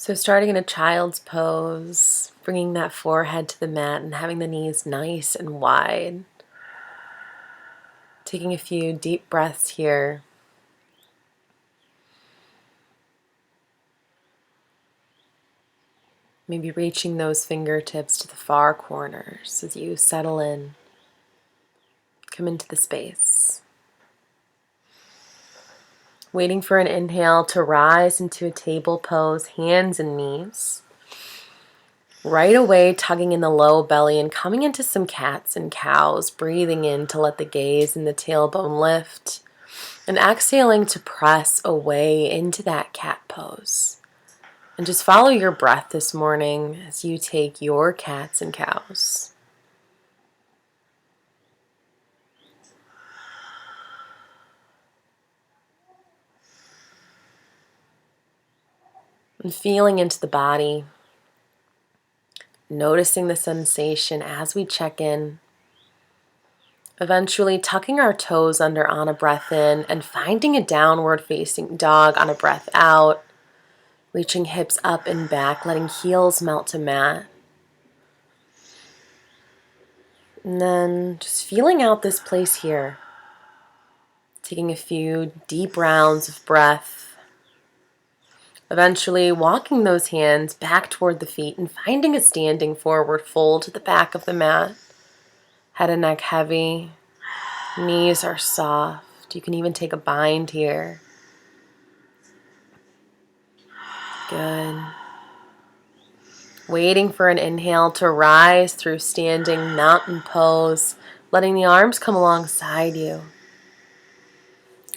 So starting in a child's pose, bringing that forehead to the mat and having the knees nice and wide. Taking a few deep breaths here. Maybe reaching those fingertips to the far corners as you settle in. Come into the space. Waiting for an inhale to rise into a table pose, hands and knees. Right away, tugging in the low belly and coming into some cats and cows, breathing in to let the gaze and the tailbone lift, and exhaling to press away into that cat pose. And just follow your breath this morning as you take your cats and cows. And feeling into the body, noticing the sensation as we check in. Eventually tucking our toes under on a breath in and finding a downward facing dog on a breath out. Reaching hips up and back, letting heels melt to mat. And then just feeling out this place here. Taking a few deep rounds of breath. Eventually walking those hands back toward the feet and finding a standing forward fold to the back of the mat. Head and neck heavy. Knees are soft. You can even take a bind here. Good. Waiting for an inhale to rise through standing mountain pose, letting the arms come alongside you.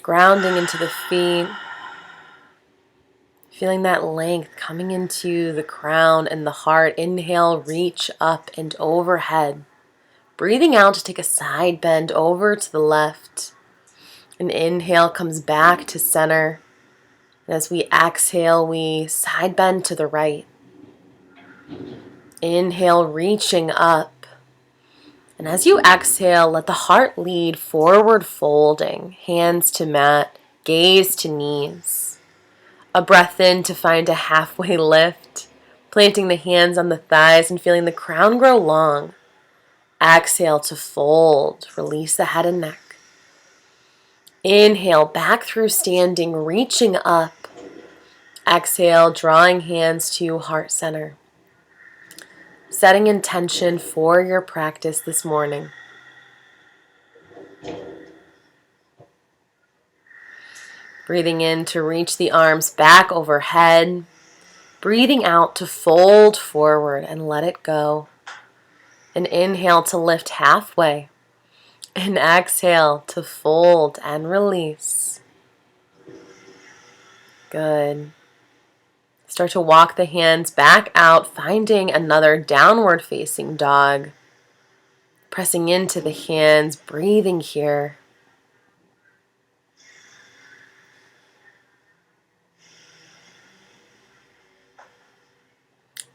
Grounding into the feet. Feeling that length coming into the crown and the heart. Inhale, reach up and overhead. Breathing out to take a side bend over to the left. An inhale comes back to center. And as we exhale, we side bend to the right. Inhale, reaching up. And as you exhale, let the heart lead, forward folding, hands to mat, gaze to knees. A breath in to find a halfway lift, planting the hands on the thighs and feeling the crown grow long. Exhale to fold, release the head and neck. Inhale, back through standing, reaching up. Exhale, drawing hands to heart center. Setting intention for your practice this morning. Breathing in to reach the arms back overhead. Breathing out to fold forward and let it go. An inhale to lift halfway. An exhale to fold and release. Good. Start to walk the hands back out, finding another downward facing dog. Pressing into the hands, breathing here.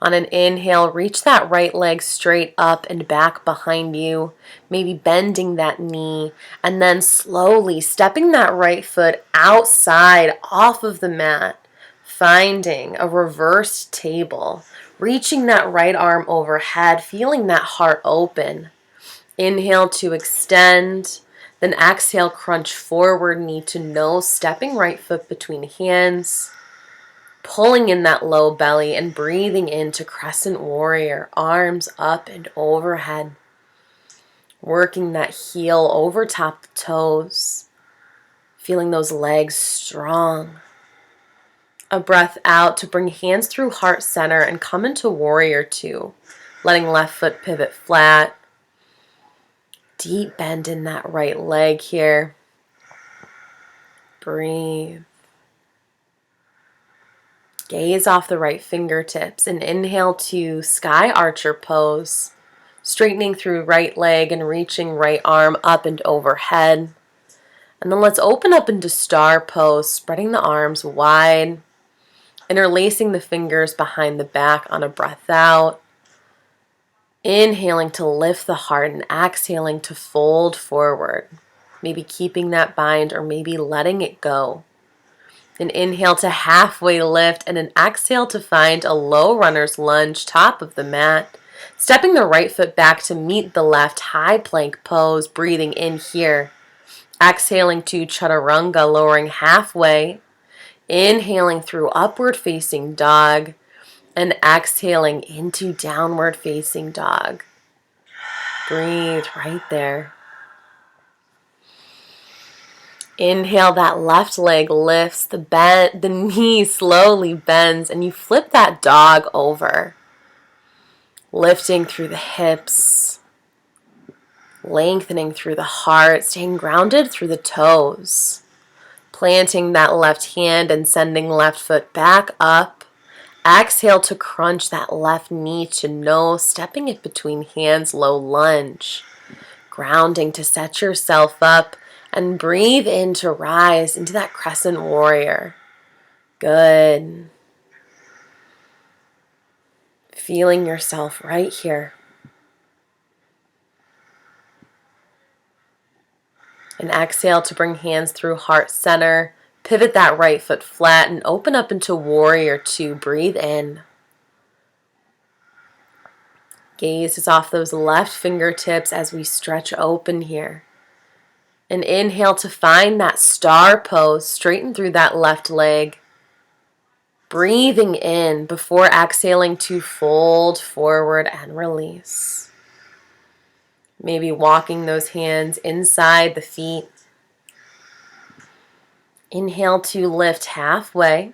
On an inhale, reach that right leg straight up and back behind you, maybe bending that knee, and then slowly stepping that right foot outside off of the mat, finding a reversed table, reaching that right arm overhead, feeling that heart open. Inhale to extend, then exhale, crunch forward, knee to nose, stepping right foot between hands. Pulling in that low belly and breathing into crescent warrior, arms up and overhead. Working that heel over top the toes. Feeling those legs strong. A breath out to bring hands through heart center and come into warrior two. Letting left foot pivot flat. Deep bend in that right leg here. Breathe. Gaze off the right fingertips and inhale to sky archer pose, straightening through right leg and reaching right arm up and overhead. And then let's open up into star pose, spreading the arms wide, interlacing the fingers behind the back on a breath out. Inhaling to lift the heart and exhaling to fold forward, maybe keeping that bind or maybe letting it go. An inhale to halfway lift and an exhale to find a low runner's lunge top of the mat. Stepping the right foot back to meet the left, high plank pose, breathing in here. Exhaling to chaturanga, lowering halfway. Inhaling through upward facing dog and exhaling into downward facing dog. Breathe right there. Inhale, that left leg lifts, the knee slowly bends, and you flip that dog over. Lifting through the hips, lengthening through the heart, staying grounded through the toes. Planting that left hand and sending left foot back up. Exhale to crunch that left knee to nose, stepping it between hands, low lunge. Grounding to set yourself up. And breathe in to rise into that crescent warrior. Good. Feeling yourself right here. And exhale to bring hands through heart center. Pivot that right foot flat and open up into warrior two. Breathe in. Gaze is off those left fingertips as we stretch open here. And inhale to find that star pose, straighten through that left leg. Breathing in before exhaling to fold forward and release. Maybe walking those hands inside the feet. Inhale to lift halfway.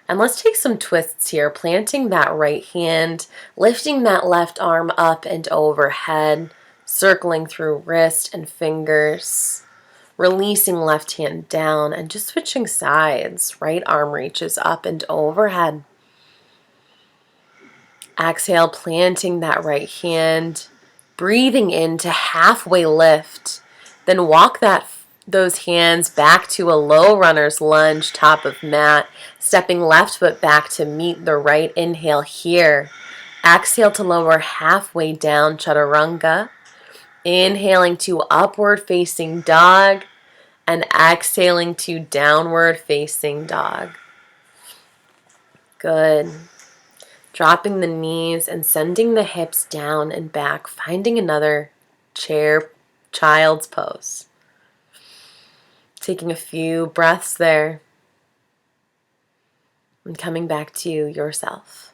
And let's take some twists here, planting that right hand, lifting that left arm up and overhead, circling through wrist and fingers. Releasing left hand down and just switching sides. Right arm reaches up and overhead. Exhale, planting that right hand. Breathing into halfway lift. Then walk those hands back to a low runner's lunge, top of mat. Stepping left foot back to meet the right. Inhale here. Exhale to lower halfway down, chaturanga. Inhaling to upward facing dog and exhaling to downward facing dog. Good. Dropping the knees and sending the hips down and back, finding another chair child's pose. Taking a few breaths there and coming back to yourself.